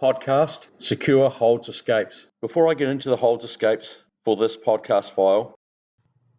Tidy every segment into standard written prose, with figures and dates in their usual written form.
podcast, Secure Holds Escapes. Before I get into the holds escapes for this podcast file,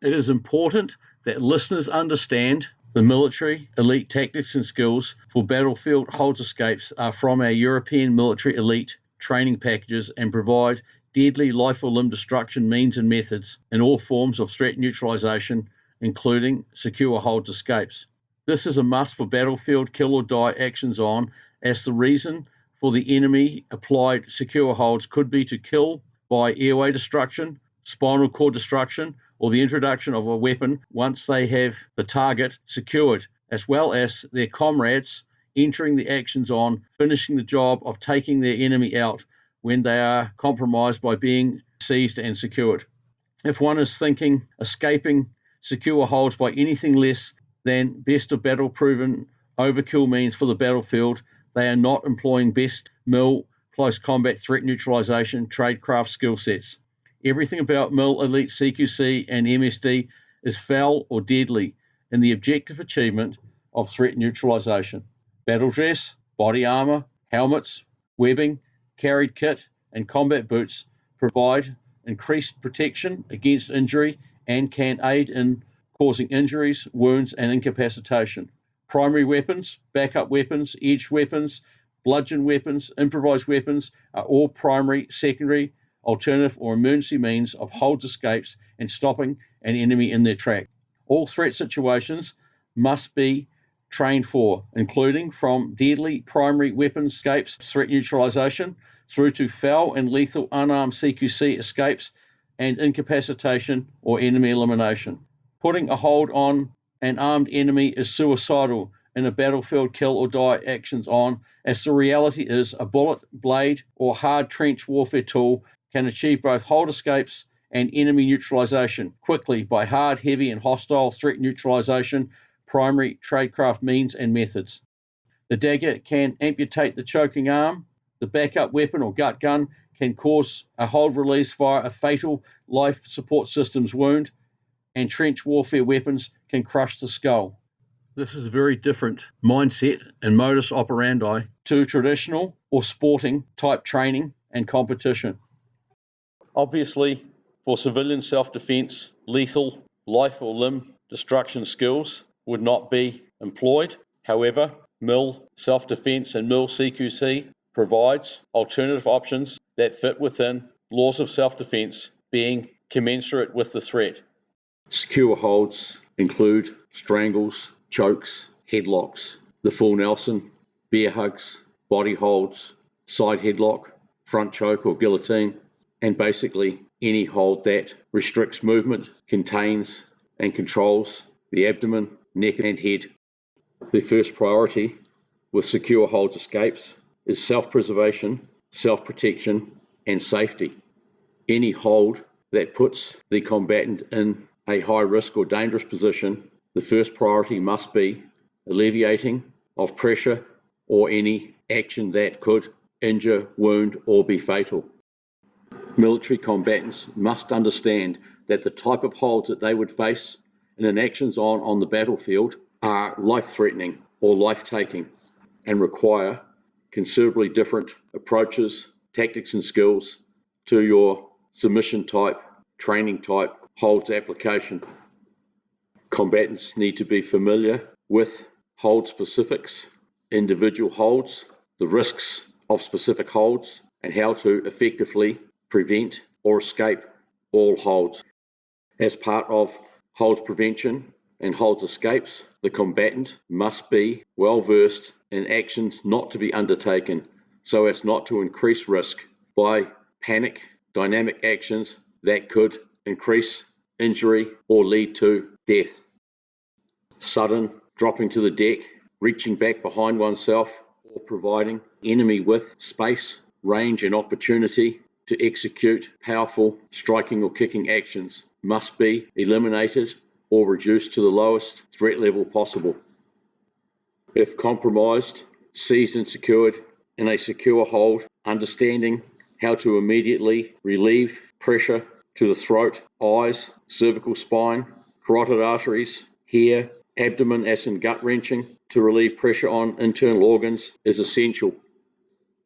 it is important that listeners understand the military elite tactics and skills for battlefield holds escapes are from our European military elite training packages and provide deadly life or limb destruction means and methods in all forms of threat neutralization, including secure holds escapes. This is a must for battlefield kill or die actions on, as the reason for the enemy applied secure holds could be to kill by airway destruction, spinal cord destruction, or the introduction of a weapon once they have the target secured, as well as their comrades entering the actions on, finishing the job of taking their enemy out when they are compromised by being seized and secured. If one is thinking escaping secure holds by anything less than best of battle proven overkill means for the battlefield, they are not employing best MIL close combat threat neutralization tradecraft skill sets. Everything about MIL Elite CQC and MSD is foul or deadly in the objective achievement of threat neutralization. Battle dress, body armor, helmets, webbing, carried kit, and combat boots provide increased protection against injury and can aid in causing injuries, wounds, and incapacitation. Primary weapons, backup weapons, edged weapons, bludgeon weapons, improvised weapons are all primary, secondary, alternative, or emergency means of holds escapes and stopping an enemy in their track. All threat situations must be trained for, including from deadly primary weapon escapes, threat neutralization, through to foul and lethal unarmed CQC escapes and incapacitation or enemy elimination. Putting a hold on an armed enemy is suicidal in a battlefield kill or die actions on, as the reality is a bullet, blade, or hard trench warfare tool can achieve both hold escapes and enemy neutralization quickly by hard, heavy, and hostile threat neutralization, primary tradecraft means and methods. The dagger can amputate the choking arm. The backup weapon or gut gun can cause a hold release via a fatal life support systems wound, and trench warfare weapons can crush the skull. This is a very different mindset and modus operandi to traditional or sporting type training and competition. Obviously, for civilian self-defense, lethal life or limb destruction skills would not be employed. However, MIL self-defense and MIL CQC provides alternative options that fit within laws of self-defense, being commensurate with the threat. Secure holds include strangles, chokes, headlocks, the full Nelson, bear hugs, body holds, side headlock, front choke or guillotine, and basically any hold that restricts movement, contains and controls the abdomen, neck and head. The first priority with secure holds escapes is self-preservation, self-protection and safety. Any hold that puts the combatant in a high risk or dangerous position, the first priority must be alleviating of pressure or any action that could injure, wound or be fatal. Military combatants must understand that the type of holds that they would face in an actions on the battlefield are life-threatening or life-taking and require considerably different approaches, tactics and skills to your submission type, training type holds application. Combatants need to be familiar with hold specifics, individual holds, the risks of specific holds, and how to effectively prevent or escape all holds. As part of holds prevention and holds escapes, the combatant must be well versed in actions not to be undertaken so as not to increase risk by panic, dynamic actions that could increase injury or lead to death. Sudden dropping to the deck, reaching back behind oneself, or providing enemy with space, range and opportunity to execute powerful striking or kicking actions must be eliminated or reduced to the lowest threat level possible. If compromised, seized and secured in a secure hold, understanding how to immediately relieve pressure to the throat, eyes, cervical spine, carotid arteries, hair, abdomen as in gut wrenching to relieve pressure on internal organs is essential.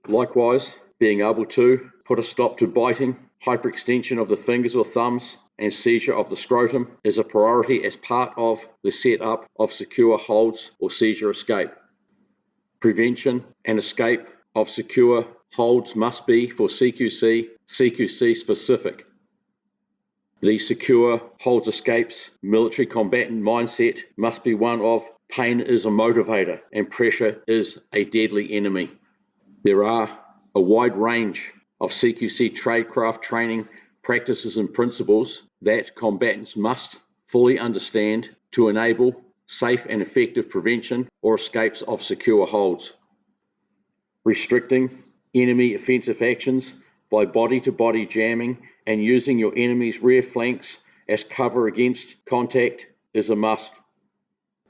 Likewise, being able to put a stop to biting, hyperextension of the fingers or thumbs, and seizure of the scrotum is a priority as part of the setup of secure holds or seizure escape. Prevention and escape of secure holds must be for CQC specific. The secure holds escapes military combatant mindset must be one of pain is a motivator and pressure is a deadly enemy. There are a wide range of CQC tradecraft training practices and principles that combatants must fully understand to enable safe and effective prevention or escapes of secure holds. Restricting enemy offensive actions by body-to-body jamming and using your enemy's rear flanks as cover against contact is a must.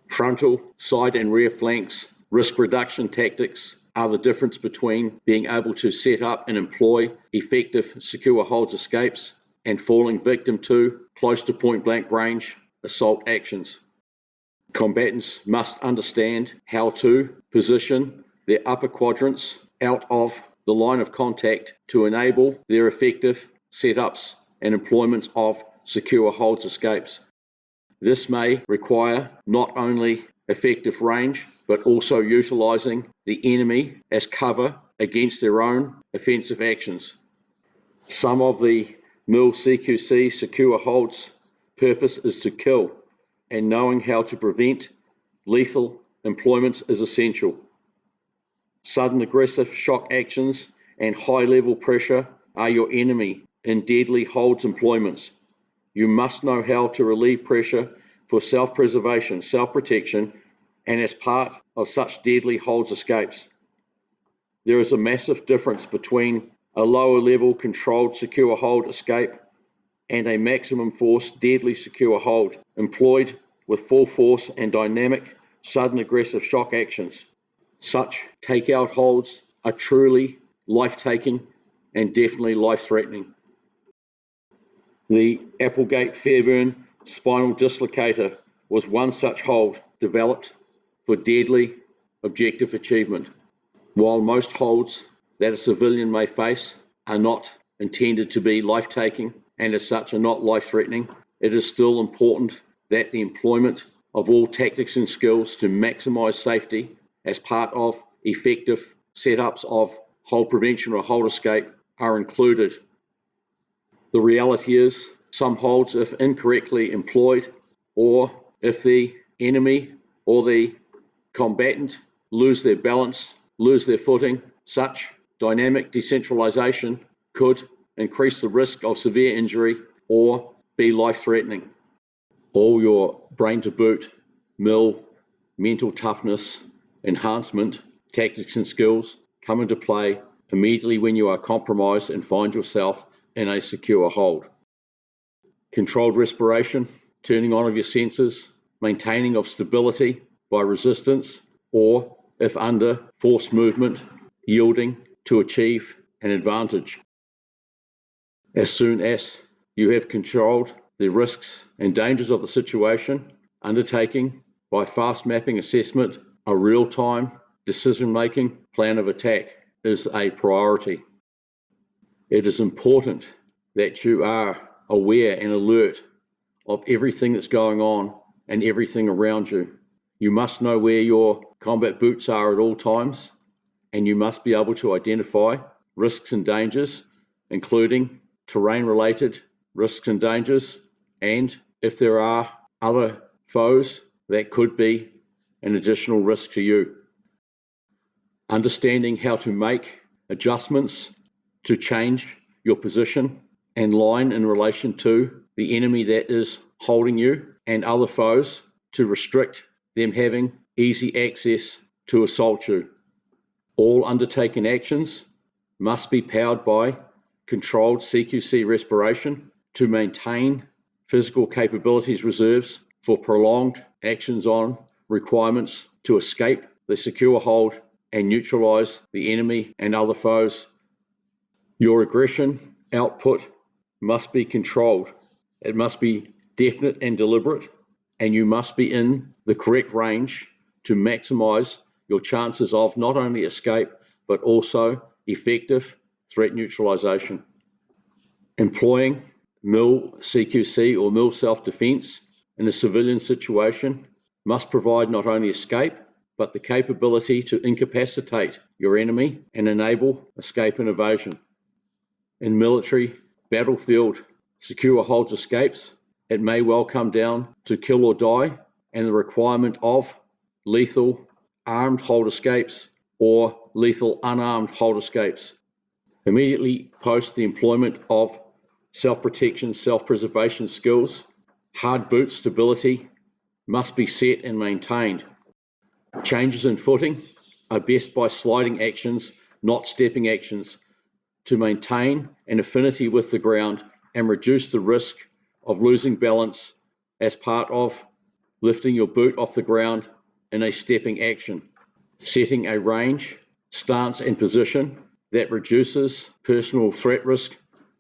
Frontal, side and rear flanks risk reduction tactics are the difference between being able to set up and employ effective secure holds escapes and falling victim to close to point blank range assault actions. Combatants must understand how to position their upper quadrants out of the line of contact to enable their effective setups and employments of secure holds escapes. This may require not only effective range, but also utilizing the enemy as cover against their own offensive actions. Some of the MIL CQC secure holds purpose is to kill, and knowing how to prevent lethal employments is essential. Sudden aggressive shock actions and high-level pressure are your enemy in deadly holds employments. You must know how to relieve pressure for self-preservation, self-protection, and as part of such deadly holds escapes. There is a massive difference between a lower-level controlled secure hold escape and a maximum force deadly secure hold employed with full force and dynamic sudden aggressive shock actions. Such takeout holds are truly life-taking and definitely life-threatening. The Applegate-Fairburn spinal dislocator was one such hold developed for deadly objective achievement. While most holds that a civilian may face are not intended to be life-taking and as such are not life-threatening, it is still important that the employment of all tactics and skills to maximize safety as part of effective setups of hold prevention or hold escape are included. The reality is, some holds, if incorrectly employed, or if the enemy or the combatant lose their balance, lose their footing, such dynamic decentralization could increase the risk of severe injury or be life-threatening. All your brain to boot, MIL, mental toughness, enhancement, tactics and skills come into play immediately when you are compromised and find yourself in a secure hold. Controlled respiration, turning on of your senses, maintaining of stability by resistance, or if under forced movement, yielding to achieve an advantage. As soon as you have controlled the risks and dangers of the situation, undertaking by fast mapping assessment a real-time decision-making plan of attack is a priority. It is important that you are aware and alert of everything that's going on and everything around you. You must know where your combat boots are at all times, and you must be able to identify risks and dangers, including terrain-related risks and dangers, and if there are other foes that could be an additional risk to you. Understanding how to make adjustments to change your position and line in relation to the enemy that is holding you and other foes to restrict them having easy access to assault you. All undertaken actions must be powered by controlled CQC respiration to maintain physical capabilities reserves for prolonged actions on requirements to escape the secure hold and neutralize the enemy and other foes. Your aggression output must be controlled. It must be definite and deliberate, and you must be in the correct range to maximize your chances of not only escape, but also effective threat neutralization. Employing MIL CQC or MIL self-defense in a civilian situation must provide not only escape, but the capability to incapacitate your enemy and enable escape and evasion. In military battlefield secure holds escapes, it may well come down to kill or die and the requirement of lethal armed hold escapes or lethal unarmed hold escapes. Immediately post the employment of self-protection, self-preservation skills, hard boot stability must be set and maintained. Changes in footing are best by sliding actions, not stepping actions, to maintain an affinity with the ground and reduce the risk of losing balance as part of lifting your boot off the ground in a stepping action. Setting a range, stance and position that reduces personal threat risk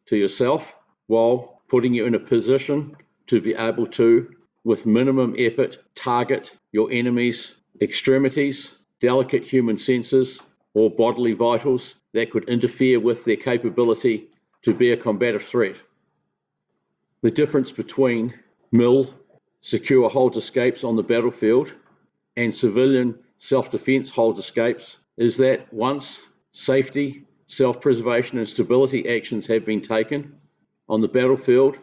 to yourself while putting you in a position to be able to, with minimum effort, target your enemy's extremities, delicate human senses, or bodily vitals that could interfere with their capability to be a combative threat. The difference between MIL secure hold escapes on the battlefield and civilian self-defense hold escapes is that once safety, self-preservation and stability actions have been taken on the battlefield,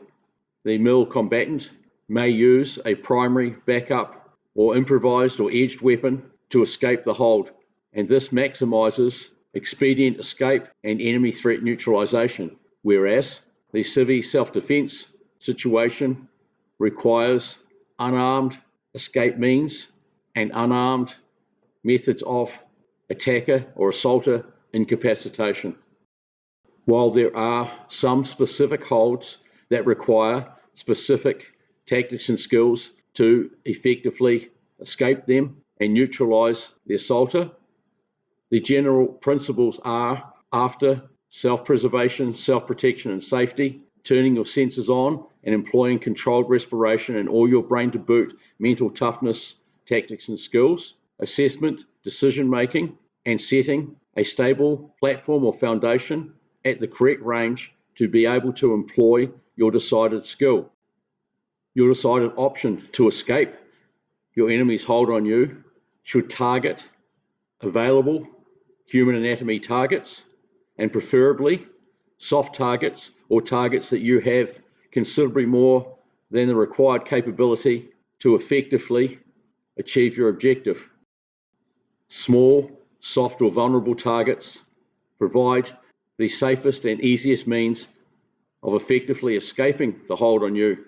the MIL combatant may use a primary, backup or improvised or edged weapon to escape the hold, and this maximizes expedient escape and enemy threat neutralization, whereas the civvy self-defense situation requires unarmed escape means and unarmed methods of attacker or assaulter incapacitation. While there are some specific holds that require specific tactics and skills to effectively escape them and neutralize the assaulter, the general principles are, after self-preservation, self-protection and safety, turning your senses on and employing controlled respiration and all your brain to boot mental toughness, tactics and skills, assessment, decision-making, and setting a stable platform or foundation at the correct range to be able to employ your decided skill. Your decided option to escape your enemy's hold on you should target available human anatomy targets, and preferably soft targets or targets that you have considerably more than the required capability to effectively achieve your objective. Small, soft or vulnerable targets provide the safest and easiest means of effectively escaping the hold on you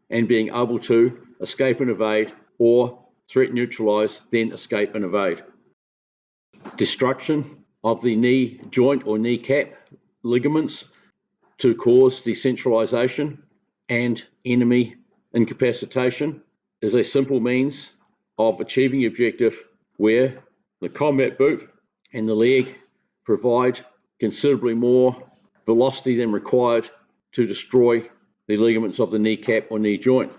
and being able to escape and evade, or threat neutralize, then escape and evade. Destruction of the knee joint or kneecap ligaments to cause decentralization and enemy incapacitation is a simple means of achieving the objective where the combat boot and the leg provide considerably more velocity than required to destroy the ligaments of the kneecap or knee joint.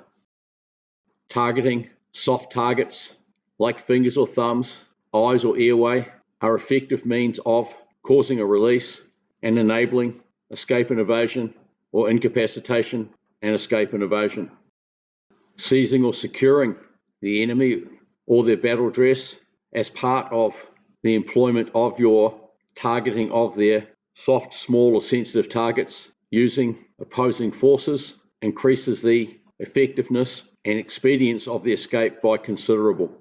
Targeting soft targets like fingers or thumbs, eyes or airway are effective means of causing a release and enabling escape and evasion, or incapacitation and escape and evasion. Seizing or securing the enemy or their battle dress as part of the employment of your targeting of their soft, small or sensitive targets using opposing forces increases the effectiveness and expedience of the escape by considerable.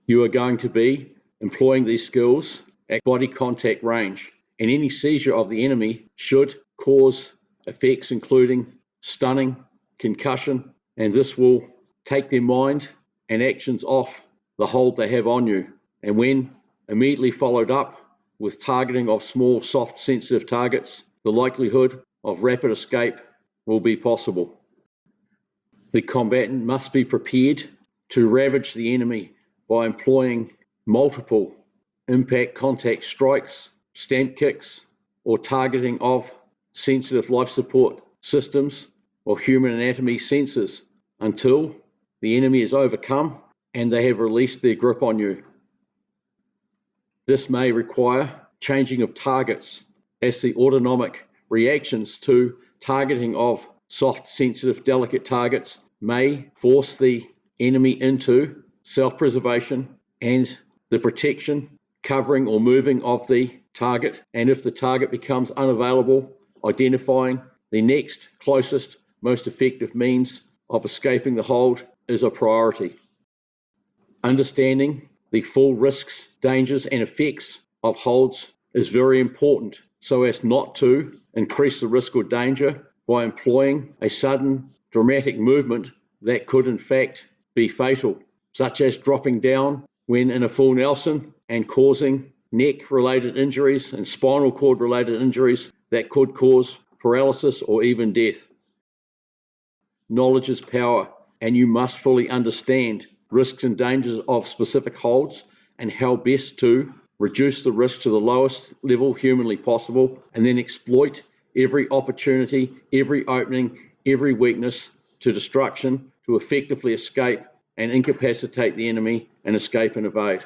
You are going to be employing these skills at body contact range, and any seizure of the enemy should cause effects including stunning, concussion, and this will take their mind and actions off the hold they have on you. And when immediately followed up with targeting of small, soft, sensitive targets, the likelihood of rapid escape will be possible. The combatant must be prepared to ravage the enemy by employing multiple impact contact strikes, stamp kicks, or targeting of sensitive life support systems or human anatomy sensors until the enemy is overcome and they have released their grip on you. This may require changing of targets as the autonomic reactions to targeting of soft, sensitive, delicate targets may force the enemy into self-preservation and the protection, covering or moving of the target, and if the target becomes unavailable, identifying the next closest, most effective means of escaping the hold is a priority. Understanding the full risks, dangers and effects of holds is very important so as not to increase the risk or danger by employing a sudden dramatic movement that could in fact be fatal, such as dropping down when in a full Nelson and causing neck-related injuries and spinal cord-related injuries that could cause paralysis or even death. Knowledge is power, and you must fully understand risks and dangers of specific holds and how best to reduce the risk to the lowest level humanly possible, and then exploit every opportunity, every opening, every weakness to destruction to effectively escape and incapacitate the enemy and escape and evade.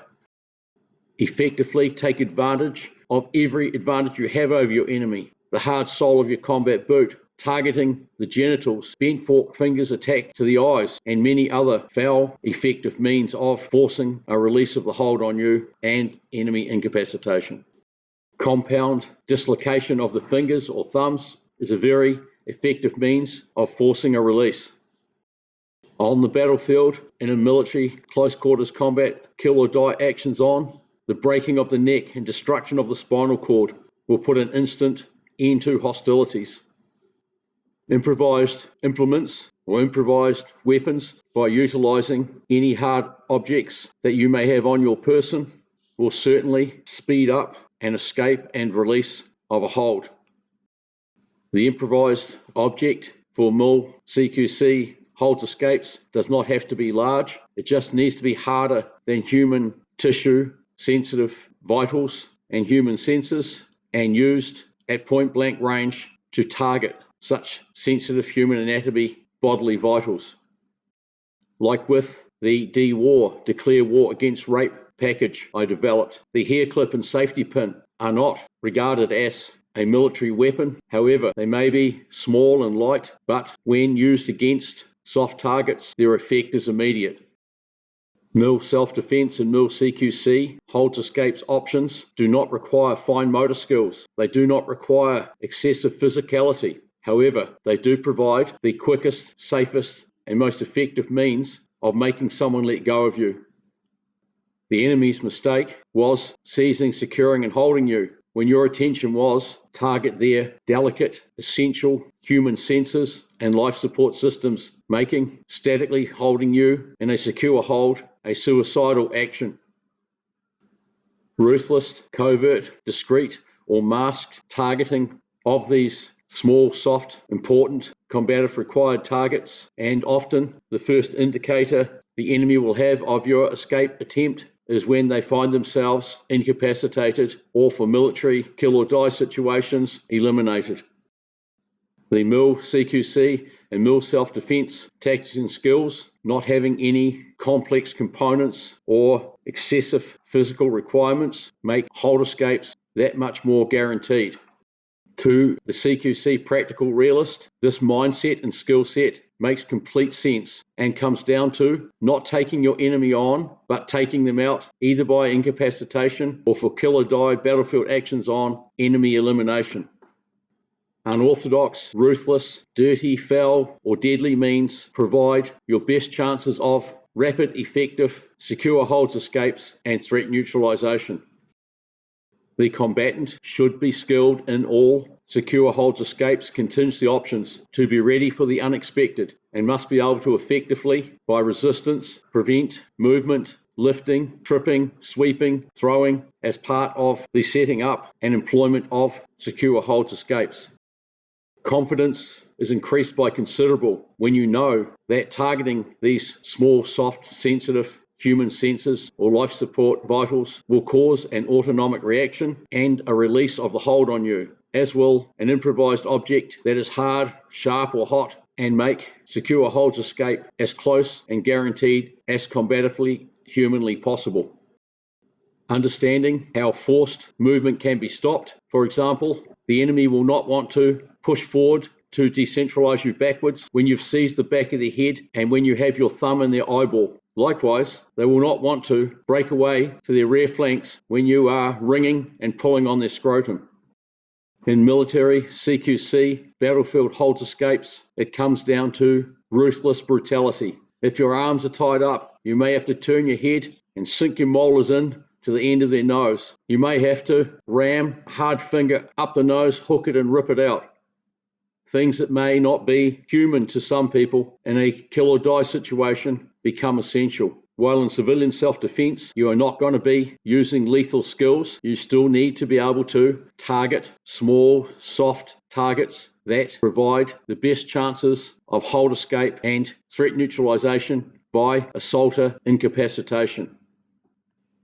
Effectively take advantage of every advantage you have over your enemy. The hard sole of your combat boot, targeting the genitals, bent fork fingers attack to the eyes, and many other foul, effective means of forcing a release of the hold on you and enemy incapacitation. Compound dislocation of the fingers or thumbs is a very effective means of forcing a release. On the battlefield, in a military close quarters combat, kill or die actions on, the breaking of the neck and destruction of the spinal cord will put an instant end to hostilities. Improvised implements or improvised weapons by utilizing any hard objects that you may have on your person will certainly speed up an escape and release of a hold. The improvised object for MIL CQC holds escapes does not have to be large. It just needs to be harder than human tissue, sensitive vitals and human senses, and used at point blank range to target such sensitive human anatomy bodily vitals. Like with the Declare War Against Rape package I developed, the hair clip and safety pin are not regarded as a military weapon. However, they may be small and light, but when used against soft targets, their effect is immediate. MIL self-defense and MIL CQC holds escapes options do not require fine motor skills. They do not require excessive physicality. However, they do provide the quickest, safest, and most effective means of making someone let go of you. The enemy's mistake was seizing, securing, and holding you when your attention was target their delicate, essential human senses and life support systems, making statically holding you in a secure hold a suicidal action. Ruthless, covert, discreet, or masked targeting of these small, soft, important, combative required targets, and often the first indicator the enemy will have of your escape attempt is when they find themselves incapacitated or, for military kill or die situations, eliminated. The MIL CQC and MIL self-defense tactics and skills, not having any complex components or excessive physical requirements, make hold escapes that much more guaranteed. To the CQC practical realist, this mindset and skill set makes complete sense and comes down to not taking your enemy on, but taking them out either by incapacitation or for kill or die battlefield actions on enemy elimination. Unorthodox, ruthless, dirty, foul, or deadly means provide your best chances of rapid, effective, secure holds escapes and threat neutralization. The combatant should be skilled in all secure holds escapes contingency options to be ready for the unexpected and must be able to effectively, by resistance, prevent movement, lifting, tripping, sweeping, throwing as part of the setting up and employment of secure holds escapes. Confidence is increased by considerable when you know that targeting these small, soft, sensitive human senses or life support vitals will cause an autonomic reaction and a release of the hold on you, as will an improvised object that is hard, sharp or hot, and make secure holds escape as close and guaranteed as combatively humanly possible. Understanding how forced movement can be stopped. For example, the enemy will not want to push forward to decentralize you backwards when you've seized the back of their head and when you have your thumb in their eyeball. Likewise, they will not want to break away to their rear flanks when you are wringing and pulling on their scrotum. In military, CQC, battlefield holds escapes, it comes down to ruthless brutality. If your arms are tied up, you may have to turn your head and sink your molars in to the end of their nose. You may have to ram a hard finger up the nose, hook it and rip it out. Things that may not be human to some people in a kill or die situation become essential. While in civilian self-defense, you are not going to be using lethal skills, you still need to be able to target small, soft targets that provide the best chances of hold escape and threat neutralization by assaulter incapacitation.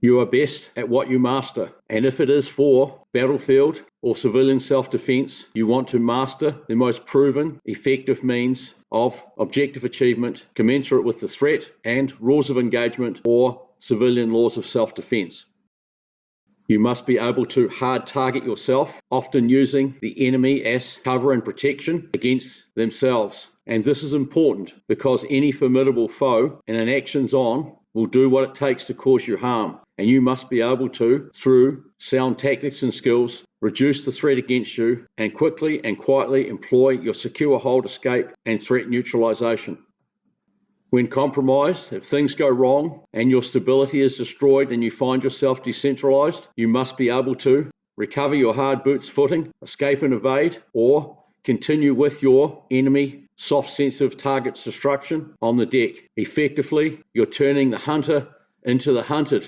You are best at what you master, and if it is for battlefield or civilian self-defense, you want to master the most proven, effective means of objective achievement commensurate with the threat and rules of engagement or civilian laws of self-defense. You must be able to hard target yourself, often using the enemy as cover and protection against themselves. And this is important because any formidable foe in an actions on will do what it takes to cause you harm. And you must be able to, through sound tactics and skills, reduce the threat against you and quickly and quietly employ your secure hold escape and threat neutralization. When compromised, if things go wrong and your stability is destroyed and you find yourself decentralized, you must be able to recover your hard boots footing, escape and evade, or continue with your enemy soft sensitive target's destruction on the deck. Effectively, you're turning the hunter into the hunted.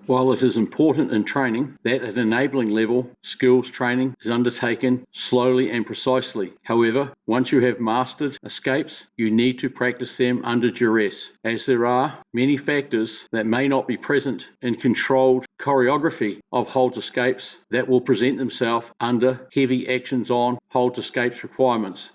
While it is important in training that at enabling level, skills training is undertaken slowly and precisely. However, once you have mastered escapes, you need to practice them under duress, as there are many factors that may not be present in controlled choreography of hold escapes that will present themselves under heavy actions on hold escapes requirements.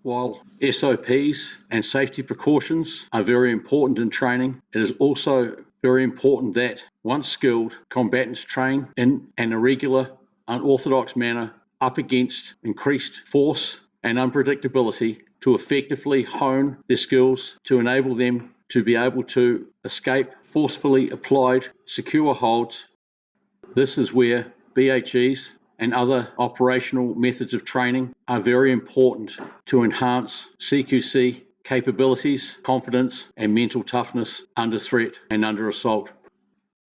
While SOPs and safety precautions are very important in training, it is also very important that, once skilled, combatants train in an irregular, unorthodox manner up against increased force and unpredictability to effectively hone their skills to enable them to be able to escape forcefully applied secure holds. This is where BHEs and other operational methods of training are very important to enhance CQC capabilities, confidence, and mental toughness under threat and under assault.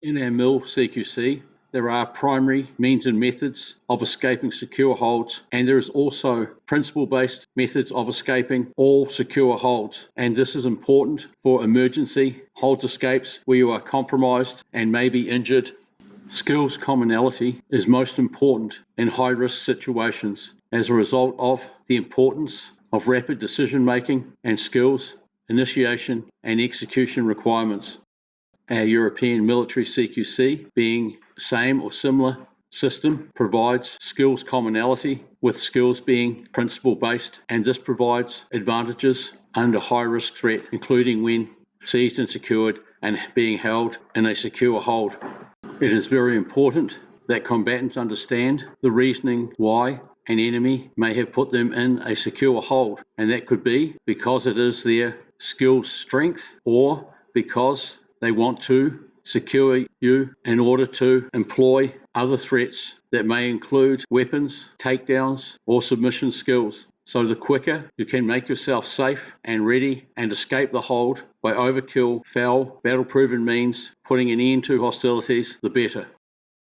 In our MIL CQC, there are primary means and methods of escaping secure holds, and there is also principle-based methods of escaping all secure holds. And this is important for emergency hold escapes where you are compromised and may be injured. Skills commonality is most important in high-risk situations as a result of the importance of rapid decision-making and skills, initiation and execution requirements. Our European military CQC, being same or similar system, provides skills commonality with skills being principle-based, and this provides advantages under high-risk threat, including when seized and secured and being held in a secure hold. It is very important that combatants understand the reasoning why an enemy may have put them in a secure hold, and that could be because it is their skill strength or because they want to secure you in order to employ other threats that may include weapons, takedowns, or submission skills. So the quicker you can make yourself safe and ready and escape the hold by overkill, foul, battle-proven means, putting an end to hostilities, the better.